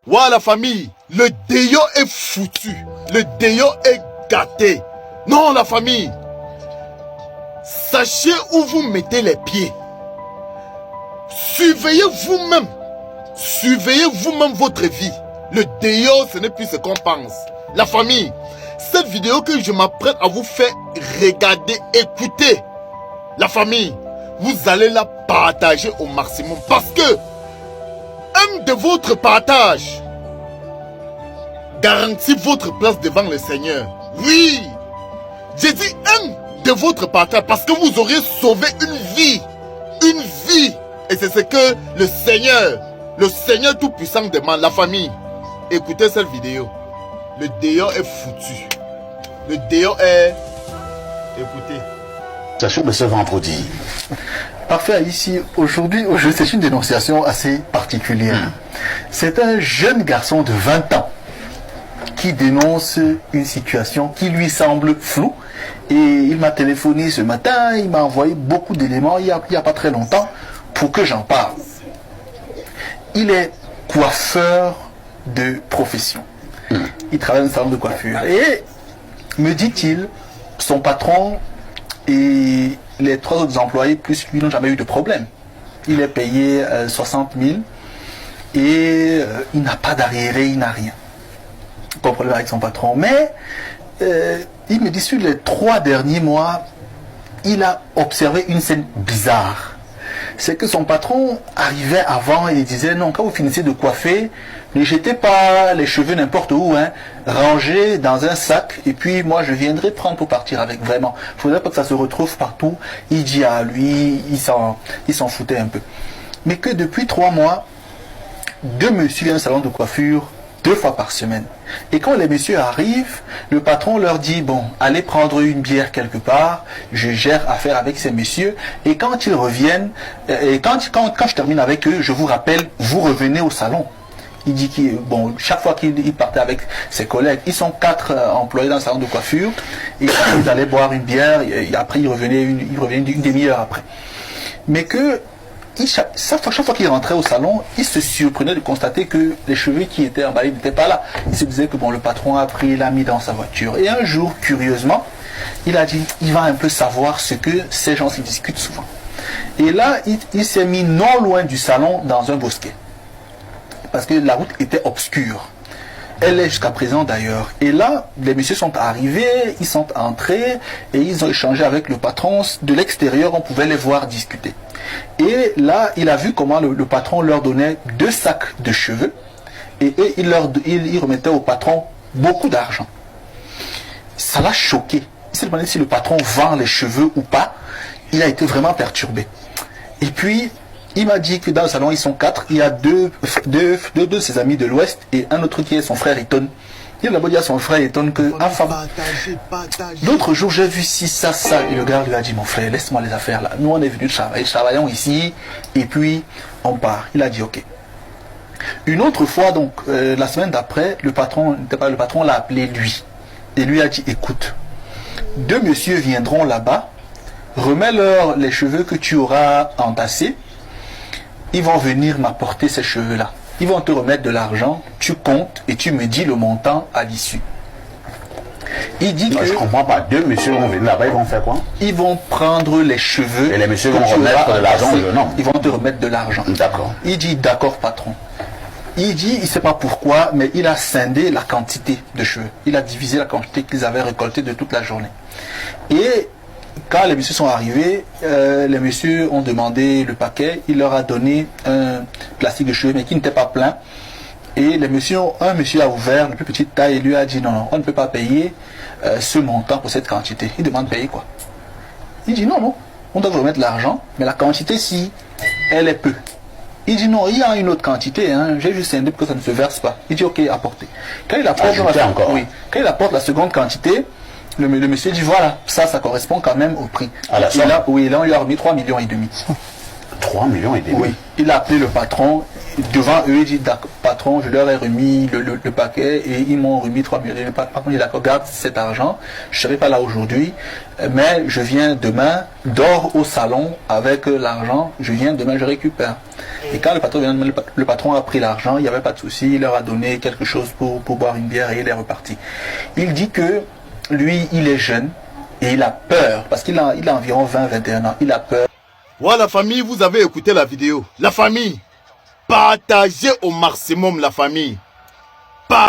Ouais, la famille, le déo est foutu. Le déo est gâté. Non, la famille. Sachez où vous mettez les pieds. Surveillez vous-même. Surveillez vous-même votre vie. Le déo, ce n'est plus ce qu'on pense. La famille, cette vidéo que je m'apprête à vous faire regarder, écouter. La famille, vous allez la partager au maximum. Parce que un de votre partage garantit votre place devant le Seigneur. Oui, j'ai dit un de votre partage parce que vous aurez sauvé une vie. Une vie. Et c'est ce que le Seigneur Tout-Puissant demande. La famille, écoutez cette vidéo. Le déo est foutu. Le déo est... Écoutez. Sachez que ce vendredi. Parfait, ici, aujourd'hui, c'est une dénonciation assez particulière. C'est un jeune garçon de 20 ans qui dénonce une situation qui lui semble floue. Et il m'a téléphoné ce matin, il m'a envoyé beaucoup d'éléments il n'y a pas très longtemps pour que j'en parle. Il est coiffeur de profession. Il travaille dans un salon de coiffure. Et, me dit-il, son patron et les 3 autres employés plus lui n'ont jamais eu de problème. Il est payé 60 000 et il n'a pas d'arriéré, il n'a rien. Pas de problème avec son patron. Mais il me dit sur les 3 derniers mois, il a observé une scène bizarre. C'est que son patron arrivait avant et il disait non, quand vous finissez de coiffer, ne jetez pas les cheveux n'importe où, hein. Rangez dans un sac et puis moi je viendrai prendre pour partir avec, vraiment. Il ne faudrait pas que ça se retrouve partout. Il dit à lui, il s'en foutait un peu. Mais que depuis 3 mois, 2 messieurs viennent au salon de coiffure 2 fois par semaine. Et quand les messieurs arrivent, le patron leur dit, bon, allez prendre une bière quelque part, je gère affaire avec ces messieurs, et quand ils reviennent, et quand je termine avec eux, je vous rappelle, vous revenez au salon. Il dit que, bon, chaque fois qu'il partait avec ses collègues, ils sont 4 employés dans le salon de coiffure, et quand ils allaient boire une bière, et après ils revenaient une demi-heure après. Mais que, chaque fois qu'il rentrait au salon, il se surprenait de constater que les cheveux qui étaient emballés n'étaient pas là. Il se disait que bon, le patron a pris, l'a mis dans sa voiture. Et un jour, curieusement, il a dit, il va un peu savoir ce que ces gens se discutent souvent. Et là, il s'est mis non loin du salon dans un bosquet. Parce que la route était obscure. Elle est jusqu'à présent d'ailleurs. Et là, les messieurs sont arrivés, ils sont entrés et ils ont échangé avec le patron. De l'extérieur, on pouvait les voir discuter. Et là, il a vu comment le patron leur donnait 2 sacs de cheveux et il remettait au patron beaucoup d'argent. Ça l'a choqué. Il s'est demandé si le patron vend les cheveux ou pas. Il a été vraiment perturbé. Et puis, il m'a dit que dans le salon, ils sont 4. Il y a deux de ses amis de l'Ouest et un autre qui est son frère Eton. Il a d'abord dit à son frère Eton que... L'autre jour, j'ai vu ci, ça. Et le gars lui a dit, mon frère, laisse-moi les affaires là. Nous, on est venus travailler. Travaillons ici. Et puis, on part. Il a dit, ok. Une autre fois, donc, la semaine d'après, le patron l'a appelé lui. Et lui a dit, écoute, 2 messieurs viendront là-bas. Remets-leur les cheveux que tu auras entassés. Ils vont venir m'apporter ces cheveux-là. Ils vont te remettre de l'argent, tu comptes et tu me dis le montant à l'issue. Il dit que... Je comprends pas. 2 messieurs vont venir là-bas, ils vont faire quoi? Ils vont prendre les cheveux... Et les messieurs vont remettre de l'argent ou non? Ils vont te remettre de l'argent. D'accord. Il dit, d'accord patron. Il dit, il ne sait pas pourquoi, mais il a scindé la quantité de cheveux. Il a divisé la quantité qu'ils avaient récoltée de toute la journée. Et... quand les messieurs sont arrivés, les messieurs ont demandé le paquet. Il leur a donné un plastique de cheveux, mais qui n'était pas plein. Et un monsieur a ouvert la plus petite taille et lui a dit non, on ne peut pas payer ce montant pour cette quantité. Il demande payer quoi? Il dit non, on doit vous remettre l'argent, mais la quantité, si elle est peu. Il dit non, il y a une autre quantité, hein. J'ai juste scindé pour que ça ne se verse pas. Il dit ok, apportez. Quand il apporte la seconde quantité, le monsieur dit voilà, ça correspond quand même au prix. À la somme. Là, on lui a remis 3,5 millions. 3,5 millions. Oui, il a appelé le patron. Devant eux, il dit, patron, je leur ai remis le paquet et ils m'ont remis 3 millions. Le patron dit, d'accord, garde cet argent. Je ne serai pas là aujourd'hui, mais je viens demain, dors au salon avec l'argent. Je viens demain, je récupère. Et quand le patron vient demain, le patron a pris l'argent, il n'y avait pas de souci. Il leur a donné quelque chose pour boire une bière et il est reparti. Il dit que lui, il est jeune et il a peur parce qu'il a environ 20-21 ans. Il a peur. Voilà, la famille, vous avez écouté la vidéo. La famille, partagez au maximum la famille.